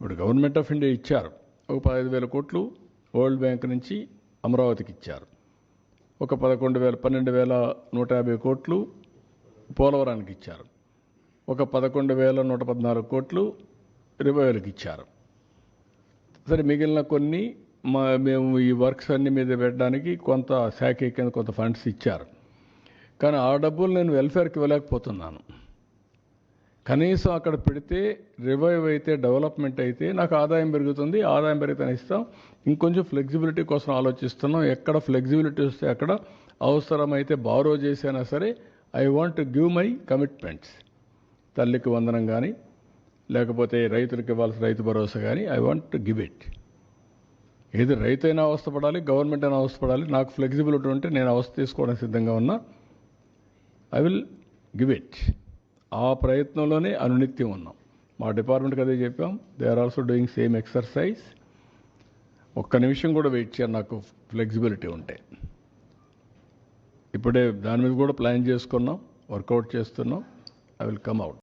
ఇప్పుడు government of India ఇచ్చారు, ఒక 15,000 కోట్లు వరల్డ్ బ్యాంక్ నుంచి అమరావతికి ఇచ్చారు, ఒక 12,150 కోట్లు పోలవరానికి ఇచ్చారు, ఒక 11,114 కోట్లు రివైవల్కి ఇచ్చారు. సరే, మిగిలిన కొన్ని మేము ఈ వర్క్స్ అన్ని మీద పెట్టడానికి కొంత శాఖ కింద కొంత ఫండ్స్ ఇచ్చారు. కానీ ఆ డబ్బులు నేను వెల్ఫేర్కి ఇవ్వలేకపోతున్నాను. కనీసం అక్కడ పెడితే రివైవ్ అయితే, డెవలప్మెంట్ అయితే నాకు ఆదాయం పెరుగుతుంది. ఆదాయం పెరిగితే ఇస్తాం. ఇంకొంచెం ఫ్లెక్సిబిలిటీ కోసం ఆలోచిస్తున్నాం. ఎక్కడ ఫ్లెక్సిబిలిటీ వస్తే అక్కడ అవసరమైతే బారో చేసైనా సరే I want to give my commitments. తల్లికి వందనం కానీ, లేకపోతే రైతులకు ఇవ్వాల్సిన రైతు భరోసా కానీ I want to give it. ఏది రైతు అయినా అవస్థపడాలి, గవర్నమెంట్ అయినా అవస్థపడాలి. నాకు ఫ్లెక్సిబిలిటీ ఉంటే నేను అవస్థ తీసుకోవడానికి సిద్ధంగా ఉన్నా. I will give it. ఆ ప్రయత్నంలోనే అనునిత్యం ఉన్నాం. మా డిపార్ట్మెంట్కి అదే చెప్పాం. They are also doing same exercise. ఒక్క నిమిషం కూడా వెయిట్ చేయాలి నాకు ఫ్లెక్సిబిలిటీ ఉంటే. ఇప్పుడే దాని మీద కూడా ప్లాన్ చేసుకున్నాం, వర్కౌట్ చేస్తున్నాం. I will come out.